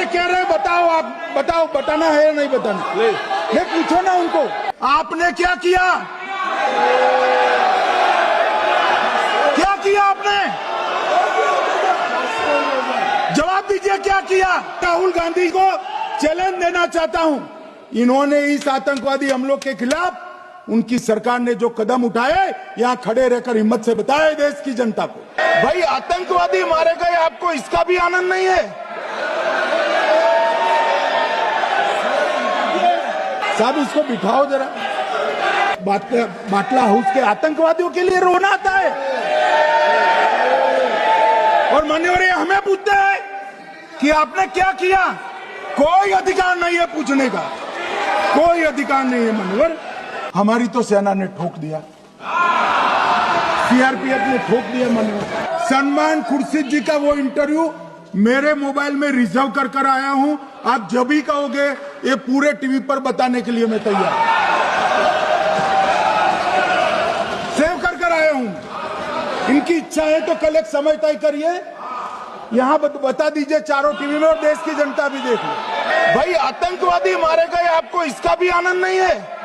कह रहे बताओ, आप बताओ, बताना है या नहीं बताना? ले पूछो ना उनको, आपने क्या किया? क्या किया आपने? जवाब दीजिए, क्या किया? राहुल गांधी को चैलेंज देना चाहता हूं, इन्होंने इस आतंकवादी हमलों के खिलाफ उनकी सरकार ने जो कदम उठाए, यहां खड़े रहकर हिम्मत से बताए देश की जनता को। भाई आतंकवादी मारे गए, आपको इसका भी आनंद नहीं है? साहब इसको बिठाओ जरा। बाटला हाउस के आतंकवादियों के लिए रोना आता है, और मान्यवर हमें पूछते हैं कि आपने क्या किया? कोई अधिकार नहीं है पूछने का, कोई अधिकार नहीं है मान्यवर। हमारी तो सेना ने ठोक दिया, सीआरपीएफ ने ठोक दिया मान्यवर। सलमान खुर्शीद जी का वो इंटरव्यू मेरे मोबाइल में रिजर्व कर आया हूं, आप जब भी कहोगे ये पूरे टीवी पर बताने के लिए मैं तैयार हूं। सेव कर आया हूं, इनकी इच्छा है तो कल एक समय तय करिए, यहां बता दीजिए चारों टीवी में, और देश की जनता भी देख लो। भाई आतंकवादी मारे गए, आपको इसका भी आनंद नहीं है?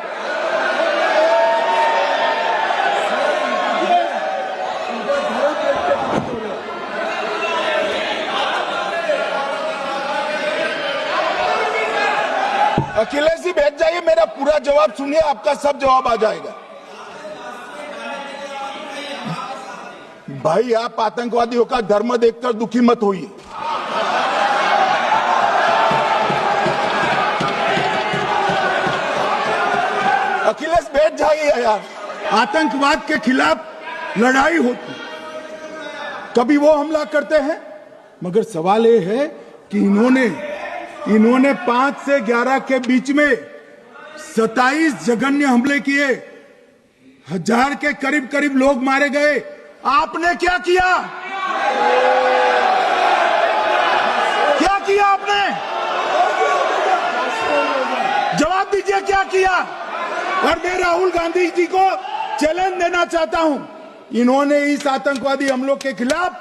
अखिलेश जी बैठ जाइए, मेरा पूरा जवाब सुनिए, आपका सब जवाब आ जाएगा। भाई आप आतंकवादियों का धर्म देखकर दुखी मत होइए। अखिलेश बैठ जाइए यार। आतंकवाद के खिलाफ लड़ाई होती, कभी वो हमला करते हैं, मगर सवाल ये है कि इन्होंने 5 से 11 के बीच में 27 जघन्य हमले किए, 1000 के करीब लोग मारे गए। आपने क्या किया? क्या किया आपने? जवाब दीजिए, क्या किया? और मैं राहुल गांधी जी को चैलेंज देना चाहता हूं, इन्होंने इस आतंकवादी हमलों के खिलाफ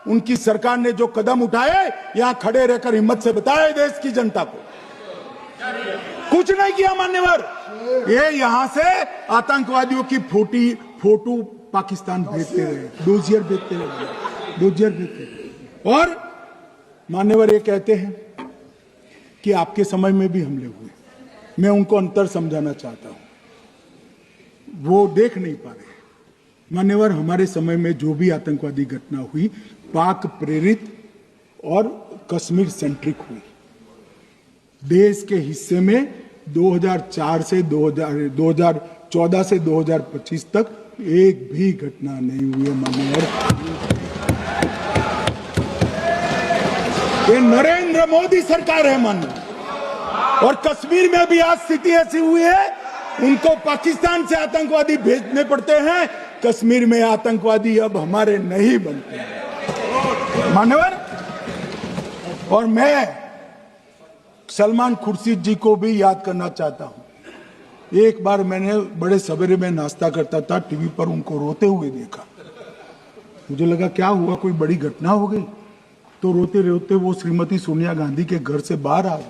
उनकी सरकार ने जो कदम उठाए, यहां खड़े रहकर हिम्मत से बताए देश की जनता को। कुछ नहीं किया मान्यवर, ये यहां से आतंकवादियों की फोटो पाकिस्तान भेजते रहे, डोजियर भेजते रहे। और मान्यवर ये कहते हैं कि आपके समय में भी हमले हुए, मैं उनको अंतर समझाना चाहता हूं, वो देख नहीं पा रहे। मान्यवर हमारे समय में जो भी आतंकवादी घटना हुई, पाक प्रेरित और कश्मीर सेंट्रिक हुई। देश के हिस्से में 2004 से 2014 से 2025 तक एक भी घटना नहीं हुई है मान्यवर। ये नरेंद्र मोदी सरकार है मान्यवर, और कश्मीर में भी आज स्थिति ऐसी हुई है, उनको पाकिस्तान से आतंकवादी भेजने पड़ते हैं, कश्मीर में आतंकवादी अब हमारे नहीं बनते हैं मान्यवर। और मैं सलमान खुर्शीद जी को भी याद करना चाहता हूं। एक बार मैंने बड़े सवेरे में नाश्ता करता था, टीवी पर उनको रोते हुए देखा, मुझे लगा क्या हुआ, कोई बड़ी घटना हो गई। तो रोते रोते वो श्रीमती सोनिया गांधी के घर से बाहर आए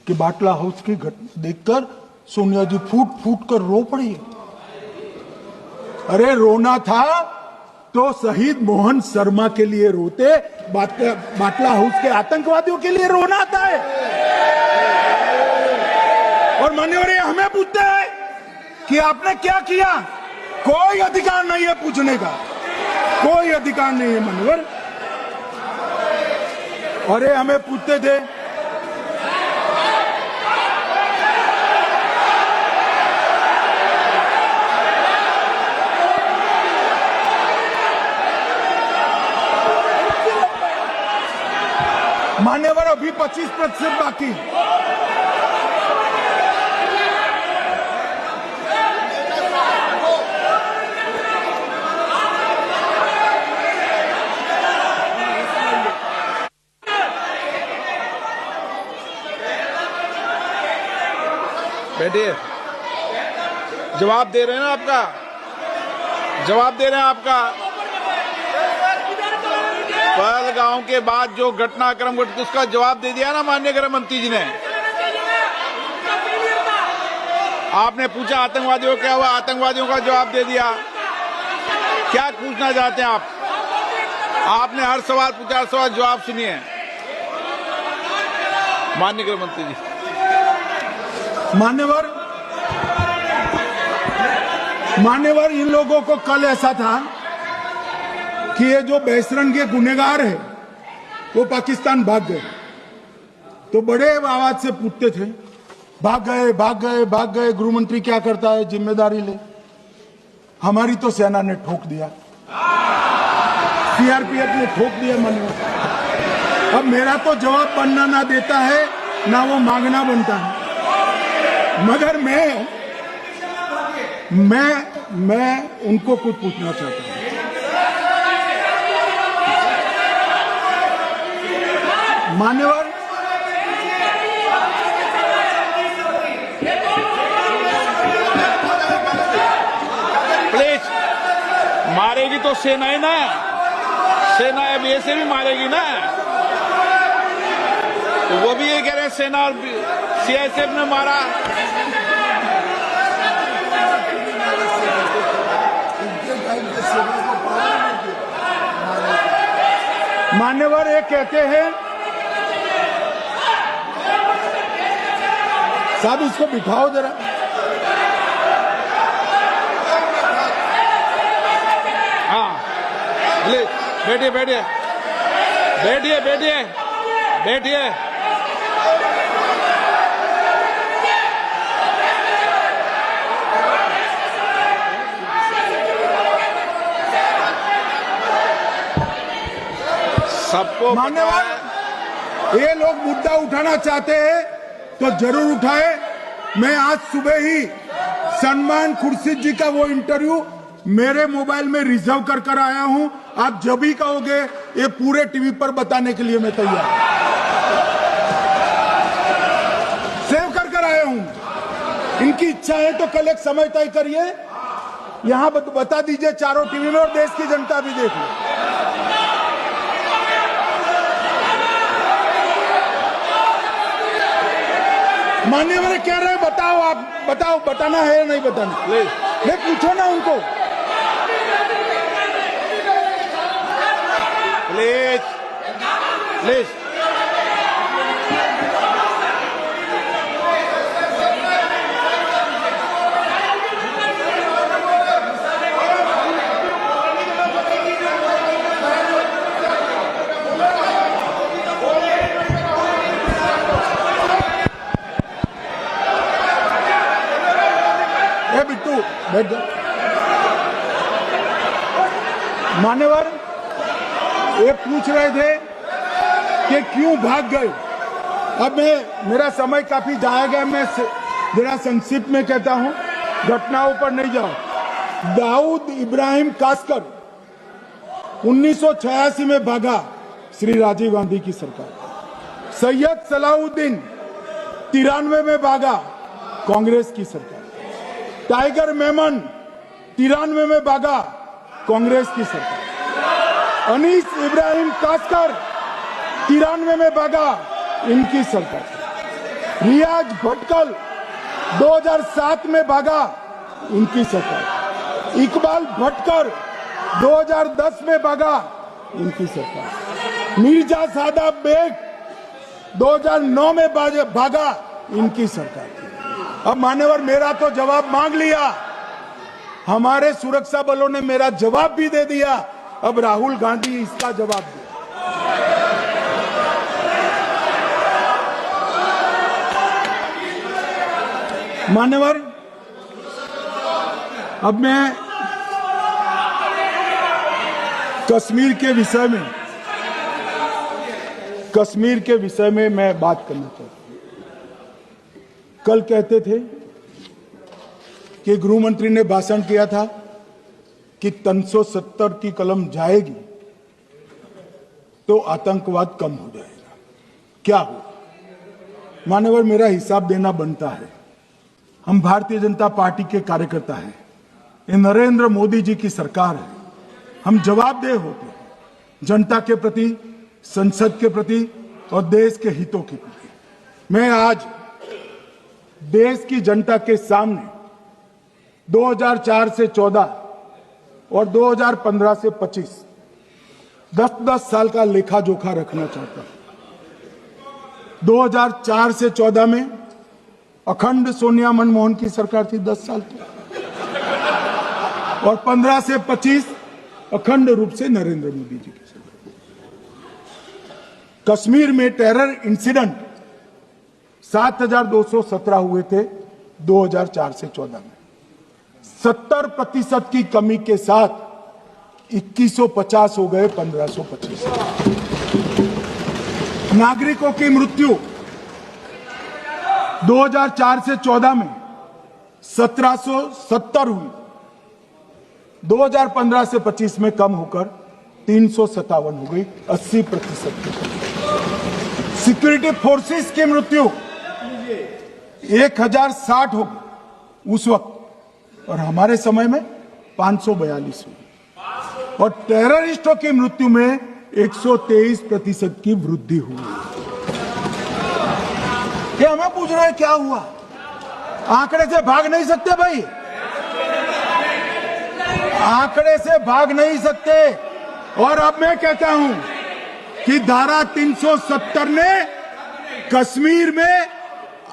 कि बाटला हाउस की घटना देखकर सोनिया जी फूट फूट कर रो पड़ी। अरे रोना था तो शहीद मोहन शर्मा के लिए रोते, बाटला हाउस के आतंकवादियों के लिए रोना आता है। और मान्यवर हमें पूछते हैं कि आपने क्या किया? कोई अधिकार नहीं है पूछने का, कोई अधिकार नहीं है मान्यवर। और ये हमें पूछते थे मान्यवर अभी 25% बाकी। बैठिए, जवाब दे रहे हैं ना आपका, जवाब दे रहे हैं आपका। पहलगांव के बाद जो घटनाक्रम घटित उसका जवाब दे दिया ना माननीय गृह मंत्री जी ने। आपने पूछा आतंकवादियों क्या हुआ, आतंकवादियों का जवाब दे दिया। क्या पूछना चाहते हैं आप? आपने हर सवाल पूछा, हर सवाल जवाब सुनिए माननीय गृह मंत्री जी। मान्यवर इन लोगों को कल ऐसा था कि ये जो बेसरन के गुनेगार है वो पाकिस्तान भाग गए, तो बड़े आवाज से पूछते थे भाग गए भाग गए भाग गए, गृहमंत्री क्या करता है, जिम्मेदारी ले। हमारी तो सेना ने ठोक दिया, सीआरपीएफ ने ठोक दिया। मान्यवर अब मेरा तो जवाब बनना ना देता है ना वो मांगना बनता है, मगर मैं उनको कुछ पूछना चाहता हूं। मान्यवर प्लीज, मारेगी तो सेना ही ना, सेना अब ऐसे भी मारेगी ना, तो वो भी ये कह रहे हैं सेना और सीआईएसएफ ने मारा। मान्यवर ये कहते हैं, साहब इसको बिठाओ जरा। हाँ बैठिए बैठिए बैठिए बैठिए बैठिए। सबको मान्यवर ये लोग मुद्दा उठाना चाहते हैं तो जरूर उठाए। मैं आज सुबह ही सलमान खुर्शीद जी का वो इंटरव्यू मेरे मोबाइल में रिजर्व कर आया हूं। आप जब भी कहोगे ये पूरे टीवी पर बताने के लिए मैं तैयार सेव कर आया हूं। इनकी इच्छा है तो कल एक समय तय करिए, यहां बता दीजिए चारों टीवी में, और देश की जनता भी देख लो। मान्यवर कह रहे हैं बताओ, आप बताओ, बताना है या नहीं बताना? मैं पूछो ना उनको। प्लीज प्लीज बिट्टू बैठ जा। मान्यवर ये पूछ रहे थे कि क्यों भाग गए। अब मेरा समय काफी जाया गया, मैं जरा संक्षिप्त में कहता हूं, घटनाओं पर नहीं जाओ। दाऊद इब्राहिम कासकर 1986 में भागा, श्री राजीव गांधी की सरकार। सैयद सलाउद्दीन 93 में भागा, कांग्रेस की सरकार। टाइगर मेमन 93 में भागा, कांग्रेस की सरकार। अनीस इब्राहिम कासकर 93 में भागा, इनकी सरकार। रियाज भटकल 2007 में भागा, इनकी सरकार। इकबाल भटकर 2010 में भागा, इनकी सरकार। मिर्जा सादाब बेग 2009 में भागा, इनकी सरकार। अब मान्यवर मेरा तो जवाब मांग लिया, हमारे सुरक्षा बलों ने मेरा जवाब भी दे दिया, अब राहुल गांधी इसका जवाब दे। मान्यवर अब मैं कश्मीर के विषय में मैं बात करना चाहता हूं। कल कहते थे कि गृह मंत्री ने भाषण किया था कि 370 की कलम जाएगी तो आतंकवाद कम हो जाएगा। क्या हो? मान्यवर मेरा हिसाब देना बनता है। हम भारतीय जनता पार्टी के कार्यकर्ता हैं, ये नरेंद्र मोदी जी की सरकार है, हम जवाबदेह होते हैं। जनता के प्रति, संसद के प्रति और देश के हितों के प्रति मैं आज देश की जनता के सामने 2004 से 14 और 2015 से 25 10-10 साल का लेखा जोखा रखना चाहता हूं। 2004 से 14 में अखंड सोनिया मनमोहन की सरकार थी 10 साल तक, और 15 से 25 अखंड रूप से नरेंद्र मोदी जी की सरकार। कश्मीर में टेरर इंसिडेंट 7,217 हुए थे 2004 से 14 में। 70% की कमी के साथ 2150 हो गए 1525। नागरिकों की मृत्यु 2004 से 14 में 1770 हुई, 2015 से 25 में कम होकर 357 हो गई, 80%। सिक्योरिटी फोर्सेस की मृत्यु 1060 हो गई उस वक्त, और हमारे समय में 542 हुई, और टेररिस्टों की मृत्यु में 123% की वृद्धि हुई। ये हमें पूछ रहे हैं क्या हुआ? आंकड़े से भाग नहीं सकते भाई, आंकड़े से भाग नहीं सकते। और अब मैं कहता हूं कि धारा 370 ने कश्मीर में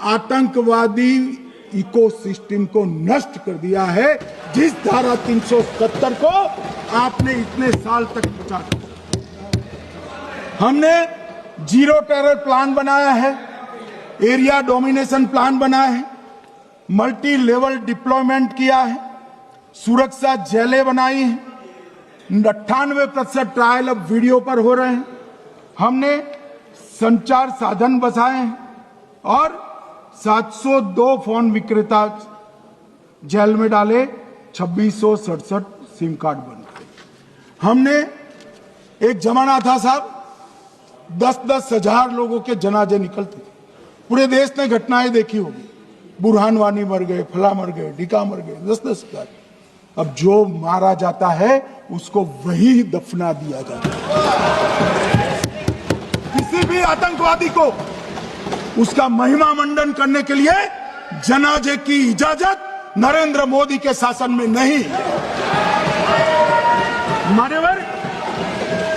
आतंकवादी इकोसिस्टम को नष्ट कर दिया है, जिस धारा 370 को आपने इतने साल तक बचा दिया। हमने जीरो टेरर प्लान बनाया है, एरिया डोमिनेशन प्लान बनाया है, मल्टी लेवल डिप्लॉयमेंट किया है, सुरक्षा जेलें बनाई हैं, 98% ट्रायल अब वीडियो पर हो रहे हैं। हमने संचार साधन बसाए हैं और 702 फोन विक्रेता जेल में डाले, 2667 सिम कार्ड बन गए। हमने, एक जमाना था साहब 10-10 हजार लोगों के जनाजे निकलते थे, पूरे देश ने घटनाएं देखी होगी, बुरहान वानी मर गए, फला मर गए, ढिका मर गए, 10-10 हजार। अब जो मारा जाता है उसको वही दफना दिया जाता है। किसी भी आतंकवादी को उसका महिमा मंडन करने के लिए जनाजे की इजाजत नरेंद्र मोदी के शासन में नहीं। मान्यवर,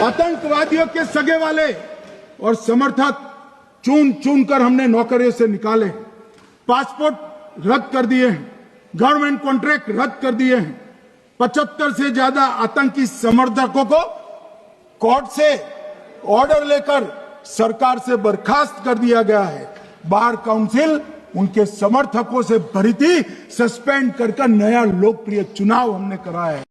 आतंकवादियों के सगे वाले और समर्थक चुन चुन कर हमने नौकरियों से निकाले, पासपोर्ट रद्द कर दिए हैं, गवर्नमेंट कॉन्ट्रैक्ट रद्द कर दिए हैं। 75 से ज्यादा आतंकी समर्थकों को कोर्ट से ऑर्डर लेकर सरकार से बर्खास्त कर दिया गया है। बार काउंसिल उनके समर्थकों से भरी थी, सस्पेंड कर नया लोकप्रिय चुनाव हमने कराया है।